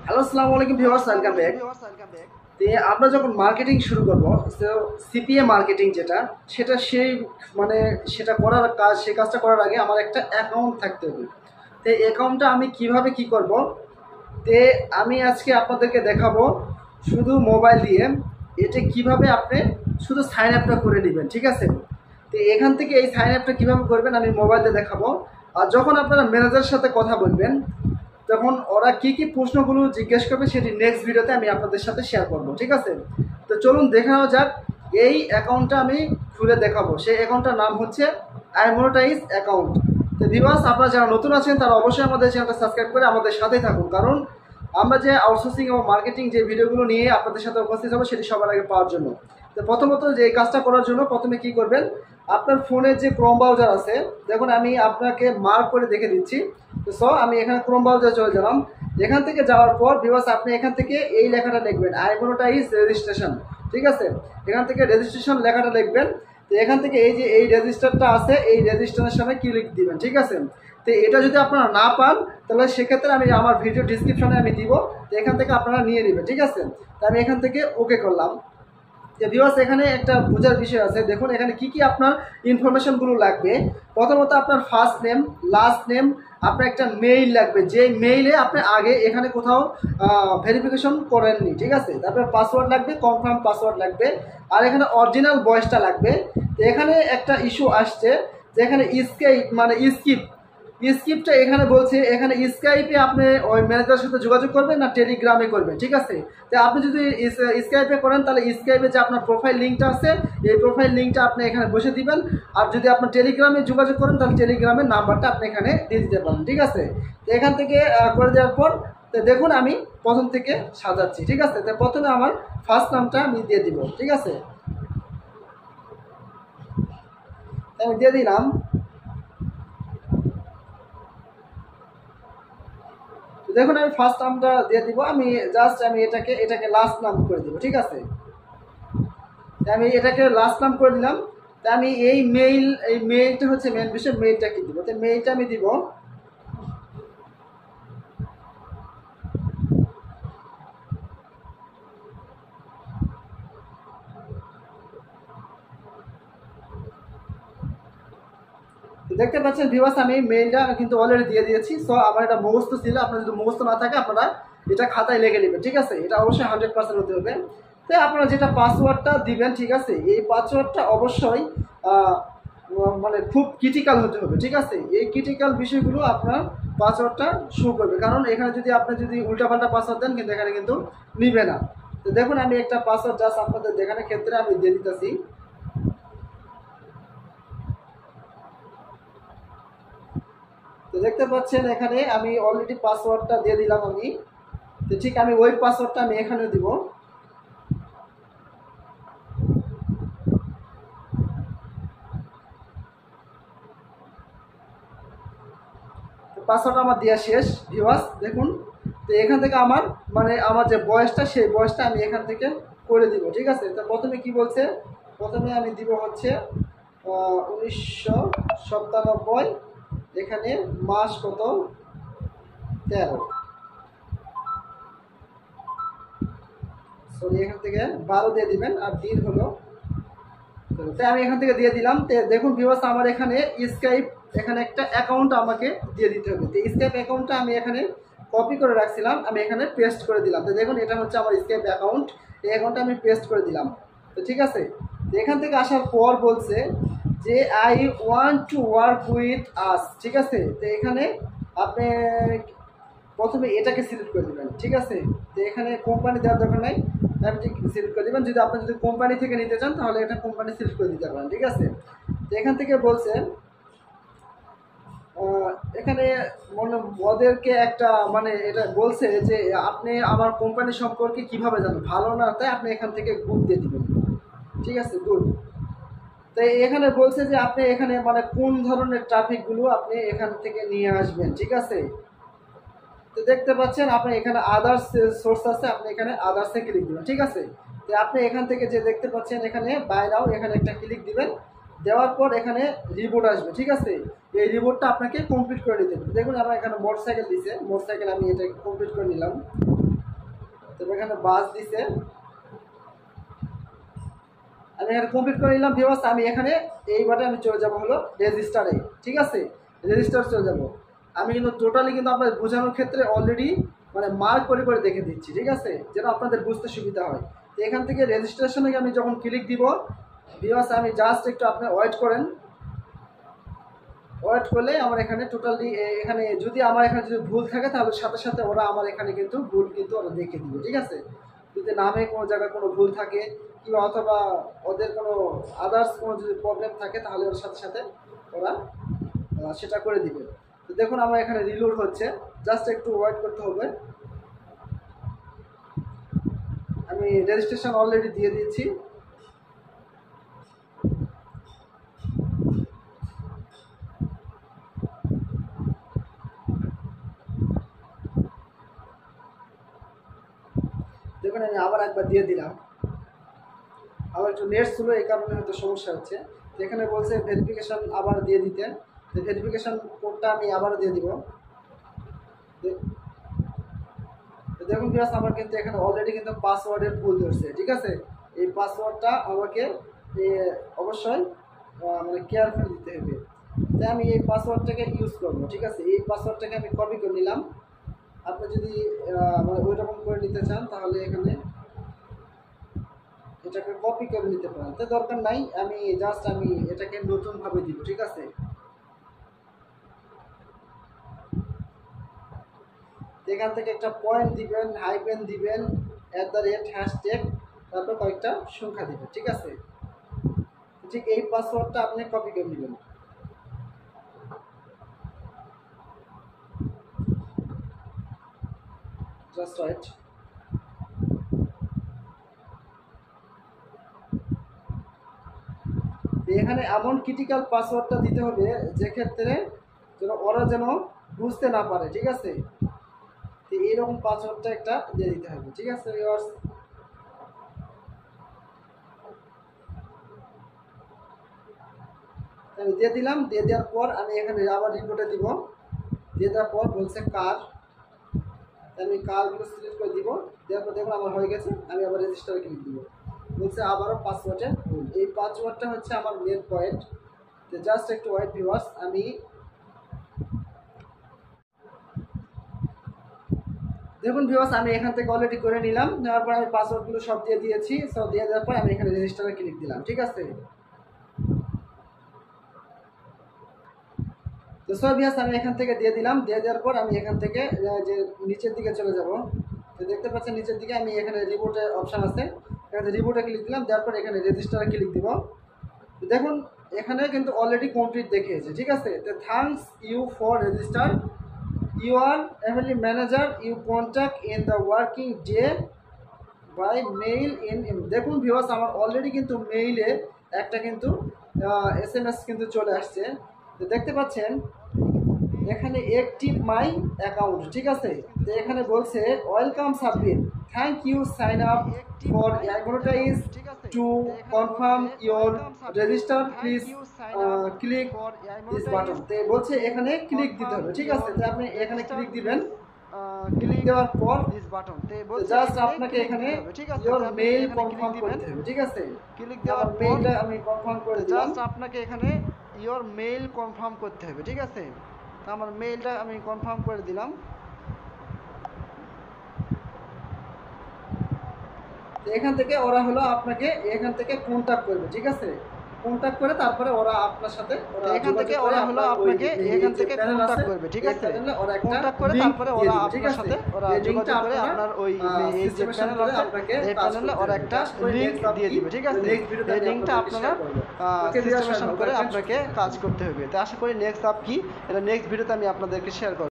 Hello, আসসালামু আলাইকুম viewers, welcome back. তো আমরা যখন মার্কেটিং শুরু করব, তো সিপিএ মার্কেটিং যেটা, সেটা সেই মানে সেটা করার কাজ, সেই কাজটা করার আগে আমার একটা অ্যাকাউন্ট থাকতে হবে। তো অ্যাকাউন্টটা আমি কিভাবে কি করব, তে আমি আজকে আপনাদেরকে দেখাবো শুধু মোবাইল দিয়ে এটা কিভাবে আপনি শুধু সাইন আপটা করে নেবেন, ঠিক আছে? তো এখান থেকে এই সাইন আপটা কীভাবে করবেন আমি মোবাইলে দেখাবো। আর যখন আপনারা ম্যানেজারের সাথে কথা বলবেন, তখন ওরা কি কি প্রশ্নগুলো জিজ্ঞেস করবে সেটি নেক্সট ভিডিওতে আমি আপনাদের সাথে শেয়ার করব, ঠিক আছে? তো চলুন দেখানো যাক। এই অ্যাকাউন্টটা আমি খুলে দেখাবো। সেই অ্যাকাউন্টটার নাম হচ্ছে আইমোনেটাইজ অ্যাকাউন্ট। তো ভিউয়ার্স, আপনারা যারা নতুন আছেন তারা অবশ্যই আমাদের চ্যানেলটা সাবস্ক্রাইব করে আমাদের সাথেই থাকুন, কারণ আমরা যে আউটসোর্সিং এবং মার্কেটিং যে ভিডিওগুলো নিয়ে আপনাদের সাথে উপস্থিত হবো সেটি সবার আগে পাওয়ার জন্য। তো প্রথমত যে এই কাজটা করার জন্য প্রথমে কি করবেন, আপনার ফোনের যে ক্রোম ব্রাউজার আছে, দেখুন আমি আপনাকে মার্ক করে দেখে দিচ্ছি। তো আমি এখানে ক্রোম ব্রাউজারে চলে গেলাম। এখান থেকে যাওয়ার পর ভিউয়ার্স আপনি এখান থেকে এই লেখাটা লিখবেন, আইমোনেটাইজ রেজিস্ট্রেশন, ঠিক আছে? এখান থেকে রেজিস্ট্রেশন লেখাটা লিখবেন। তো এখান থেকে এই যে এই রেজিস্টারটা আছে, এই রেজিস্ট্রেশনে ক্লিক দিবেন, ঠিক আছে? তো এটা যদি আপনারা না পান তাহলে সেক্ষেত্রে আমি আমার ভিডিও ডিসক্রিপশনে আমি দিব, তো এখান থেকে আপনারা নিয়ে নেবেন, ঠিক আছে? তো আমি এখান থেকে ওকে করলাম। যে ভিউয়ার্স এখানে একটা বোঝার বিষয় আছে, দেখুন এখানে কি কি আপনার ইনফরমেশনগুলো লাগবে। প্রথমত আপনার ফার্স্ট নেম, লাস্ট নেম, আপনার একটা মেইল লাগবে, যে মেইলে আপনি আগে এখানে কোথাও ভেরিফিকেশন করেননি, ঠিক আছে? তারপরে পাসওয়ার্ড লাগবে, কনফার্ম পাসওয়ার্ড লাগবে, আর এখানে অরিজিনাল ভয়েসটা লাগবে। তো এখানে একটা ইস্যু আসছে যে এখানে স্কেপ মানে স্কিপটা এখানে বলছে, এখানে স্কাইপে আপনি ওই ম্যানেজারের সাথে যোগাযোগ করবেন না টেলিগ্রামে করবেন, ঠিক আছে? তো আপনি যদি স্কাইপে করেন তাহলে স্কাইপে যে আপনার প্রোফাইল লিঙ্কটা আছে, এই প্রোফাইল লিঙ্কটা আপনি এখানে বসে দিবেন। আর যদি আপনার টেলিগ্রামে যোগাযোগ করেন তাহলে টেলিগ্রামের নাম্বারটা আপনি এখানে দিয়ে দিতে পারেন, ঠিক আছে? তো এখান থেকে করে দেওয়ার পর তো দেখুন আমি প্রথম থেকে সাজাচ্ছি, ঠিক আছে? তো প্রথমে আমার ফার্স্ট নামটা আমি দিয়ে দিব, ঠিক আছে? আমি দিয়ে দিলাম। দেখুন আমি ফার্স্ট নামটা দিয়ে দিব, আমি জাস্ট আমি এটাকে লাস্ট নাম করে দিব, ঠিক আছে? আমি এটাকে লাস্ট নাম করে দিলাম। তা আমি এই মেইলটা হচ্ছে মেন বিষয়, মেইলটা কি দিব, তো মেইলটা আমি দিব দেখতে পাচ্ছেন ভিউয়ার্স, আমি মেইলটা কিন্তু অলরেডি দিয়ে দিয়েছি। সো আমার এটা মুখস্থ ছিল, আপনার যদি মুখস্থ না থাকে আপনারা এটা খাতায় লিখে নেবেন, ঠিক আছে? এটা অবশ্যই 100% হতে হবে। তো আপনারা যেটা পাসওয়ার্ডটা দিবেন, ঠিক আছে, এই পাসওয়ার্ডটা অবশ্যই মানে খুব ক্রিটিক্যাল হতে হবে, ঠিক আছে? এই ক্রিটিক্যাল বিষয়গুলো আপনার পাসওয়ার্ডটা শো করবে, কারণ এখানে যদি আপনি যদি উল্টাপাল্টা পাসওয়ার্ড দেন কিন্তু এখানে কিন্তু নিবে না। তো দেখুন আমি একটা পাসওয়ার্ড জাস্ট আপনাদের দেখানোর ক্ষেত্রে আমি দিয়ে দিতেছি। তো দেখতে পাচ্ছেন এখানে আমি অলরেডি পাসওয়ার্ডটা দিয়ে দিলাম আমি। তো ঠিক আমি ওই পাসওয়ার্ডটা আমি এখানে দিব। তো পাসওয়ার্ড আমার দেওয়া শেষ ভিউয়ার্স, দেখুন। তো এখান থেকে আমার মানে আমার যে বয়সটা, সেই বয়সটা আমি এখান থেকে করে দিব, ঠিক আছে? তো প্রথমে কি বলছে, প্রথমে আমি দিব হচ্ছে 1997, এখানে মাস কত, 13, সরি এখান থেকে 12 দিয়ে দিবেন, আর দিন হলো। তাই আমি এখান থেকে দিয়ে দিলাম। তো দেখুন ভিউয়ার্স আমার এখানে স্কাইপ, এখানে একটা অ্যাকাউন্ট আমাকে দিয়ে দিতে হবে। তো স্কাইপ অ্যাকাউন্টটা আমি এখানে কপি করে রাখছিলাম, আমি এখানে পেস্ট করে দিলাম। তো দেখুন এটা হচ্ছে আমার স্কাইপ অ্যাকাউন্ট, এই অ্যাকাউন্টটা আমি পেস্ট করে দিলাম। তো ঠিক আছে, তো এখান থেকে আসার পর বলছে যে I want to work with us, ঠিক আছে? তো এখানে আপনি প্রথমে এটাকে সিলেক্ট করে দেবেন, ঠিক আছে? তো এখানে কোম্পানি দেওয়ার দরকার নাই, আপনি সিলেক্ট করে দেবেন। যদি আপনি যদি কোম্পানি থেকে নিতে চান তাহলে এটা কোম্পানি সিলেক্ট করে দিতে পারেন, ঠিক আছে? তো এখান থেকে বলছে এখানে মনে ওদেরকে একটা মানে এটা বলছে যে আপনি আমার কোম্পানি সম্পর্কে কিভাবে জানেন, ভালো না, তাই আপনি এখান থেকে গুড দিয়ে দিবেন, ঠিক আছে? গুড। তাই এখানে বলছে যে আপনি এখানে মানে কোন ধরনের ট্রাফিকগুলো আপনি এখান থেকে নিয়ে আসবেন, ঠিক আছে? তো দেখতে পাচ্ছেন আপনার এখানে আদার্স সোর্স আছে, আপনি এখানে আদার্সে ক্লিক দিবেন, ঠিক আছে? তো আপনি এখান থেকে যে দেখতে পাচ্ছেন এখানে বাই নাও, এখানে একটা ক্লিক দিবেন। দেওয়ার পর এখানে রিপোর্ট আসবে, ঠিক আছে? এই রিপোর্টটা আপনাকে কমপ্লিট করে নিতে হবে। দেখুন আমার এখানে মোটরসাইকেল দিছে, মোটরসাইকেল আমি এটা কমপ্লিট করে নিলাম। তারপর এখানে বাস দিছে, আমি এখানে কমপ্লিট করে নিলাম ভিউয়ার্স। আমি এখানে এইবারে আমি চলে যাব হলো রেজিস্টারে, ঠিক আছে, রেজিস্টার চলে যাব। আমি কিন্তু টোটালি কিন্তু আপনাদের বোঝানোর ক্ষেত্রে অলরেডি মানে মার্ক করে করে দেখে দিচ্ছি, ঠিক আছে, যেন আপনাদের বুঝতে সুবিধা হয়। তো এখান থেকে রেজিস্ট্রেশনে আমি যখন ক্লিক দিব ভিউয়ার্স, আমি জাস্ট একটু আপনি ওয়েট করেন। ওয়েট করলে আমার এখানে টোটালি এখানে যদি আমার এখানে যদি ভুল থাকে তাহলে সাথে সাথে ওরা আমার এখানে কিন্তু ভুল কিন্তু ওরা দেখে দিবে, ঠিক আছে। যদি নামে কোনো জায়গায় কোনো ভুল থাকে কিংবা অথবা ওদের কোনো আদার্স কোনো যদি প্রবলেম থাকে তাহলে ওর সাথে সাথে ওরা সেটা করে দিবে। তো দেখুন আমার এখানে রিলোড হচ্ছে, জাস্ট একটু ওয়েট করতে হবে। আমি রেজিস্ট্রেশন অলরেডি দিয়ে দিচ্ছি। দেখুন আমি আবার একবার দিয়ে দিলাম, আবার একটু নেট ছিল এই কারণে হয়তো সমস্যা হচ্ছে। এখানে বলছে ভেরিফিকেশন আবার দিয়ে দিতে, ভেরিফিকেশন কোডটা আমি আবার দিয়ে দিব। দেখুন ভিউয়ার্স আমার কিন্তু এখানে অলরেডি কিন্তু পাসওয়ার্ডের ভুল ধরছে, ঠিক আছে। এই পাসওয়ার্ডটা আমাকে অবশ্যই মানে কেয়ারফুল দিতে হবে। তাই আমি এই পাসওয়ার্ডটাকে ইউজ করবো, ঠিক আছে। এই পাসওয়ার্ডটাকে আমি কপি করে নিলাম। আপনি যদি মানে ওই রকম করে নিতে চান তাহলে এখানে এটাকে কপি করে নিতে পারেন, তো দরকার নাই। আমি জাস্ট আমি এটাকে নতুনভাবে দিব, ঠিক আছে। এখান থেকে একটা পয়েন্ট দিবেন, হাইফেন দিবেন, @#, তারপর কয়েকটা সংখ্যা দিবেন, ঠিক আছে। ঠিক এই পাসওয়ার্ডটা আপনি কপি করে নেবেন। Just right. এখানে এমন ক্রিটিক্যাল পাসওয়ার্ডটা দিতে হবে যে ক্ষেত্রে যেন ওরা যেন বুঝতে না পারে, ঠিক আছে। তো এইরকম পাসওয়ার্ডটা একটা দিয়ে দিতে হবে, ঠিক আছে ভিউয়ার্স। আমি দিয়ে দিলাম। দিয়ে দেওয়ার পর আমি এখানে আবার রিপোর্টে দিব। দিয়ে দেওয়ার পর বলছে কার, আমি কারগুলো সিলেক্ট করে দিব। দেওয়ার পর দেখুন আমার হয়ে গেছে। আমি আবার রেজিস্টারে ক্লিক দিব। বলছে আবারও পাসওয়ার্ডে ভুল। এই পাসওয়ার্ডটা হচ্ছে আমার মেন পয়েন্ট। তো জাস্ট একটু ওয়েট ভিউয়ার্স। আমি দেখুন ভিউয়ার্স আমি এখান থেকে অলরেডি করে নিলাম। নেওয়ার পর আমি পাসওয়ার্ডগুলো সব দিয়ে দিয়েছি। সব দিয়ে দেওয়ার পর আমি এখানে রেজিস্টারে ক্লিক দিলাম, ঠিক আছে। তো সব ভিউয়ার্স আমি এখান থেকে দিয়ে দিলাম। দিয়ে দেওয়ার পর আমি এখান থেকে যে নিচের দিকে চলে যাব। তো দেখতে পাচ্ছেন নিচের দিকে আমি এখানে রিপোর্টের অপশান আছে, এখানে রিপোর্টে ক্লিক দিলাম। দেওয়ার পর এখানে রেজিস্টারে ক্লিক দিব। দেখুন এখানে কিন্তু অলরেডি কমপ্লিট দেখিয়েছে, ঠিক আছে। তো thanks you for register your MLA manager you contact in the working day by mail in. দেখুন ভিউয়ার্স আমার অলরেডি কিন্তু মেইলে একটা কিন্তু SMS কিন্তু চলে আসছে। তো দেখতে পাচ্ছেন এখানে অ্যাক্টিভ মাই অ্যাকাউন্ট, ঠিক আছে। তো এখানে বলছে welcome submit, thank you sign up for advertise to confirm your register please click this button. তো বলছে এখানে ক্লিক দিতে হবে, ঠিক আছে। তো আপনি এখানে ক্লিক দিবেন। ক্লিক দেওয়ার পর জাস্ট আপনাকে এখানে ইওর মেইল কনফার্ম করতে হবে, ঠিক আছে। ক্লিক দেওয়ার মেইলটা আমি কনফার্ম করে দিলাম। জাস্ট আপনাকে এখানে ইওর মেইল কনফার্ম করতে হবে, ঠিক আছে। তো আমার মেইলটা আমি কনফার্ম করে দিলাম। এখান থেকে ওরা হলো আপনাকে এখান থেকে কন্ট্যাক্ট করবে, ঠিক আছে। কন্ট্যাক্ট করে তারপরে ওরা আপনার সাথে এখান থেকে ওরা হলো আপনাকে এখান থেকে কন্ট্যাক্ট করবে, ঠিক আছে। ওরা কন্ট্যাক্ট করে তারপরে ওরা আপনার সাথে ওরা যোগাযোগ করে আপনার ওই এই যে প্যানেল আছে এই প্যানেলে ওরা একটা লিংক দিয়ে দিবে, ঠিক আছে। এই লিংকটা আপনারা সিস্টেমেশন করে আপনাকে কাজ করতে হবে। তো আশা করি নেক্সট আপ কি এটা নেক্সট ভিডিওতে আমি আপনাদেরকে শেয়ার করব।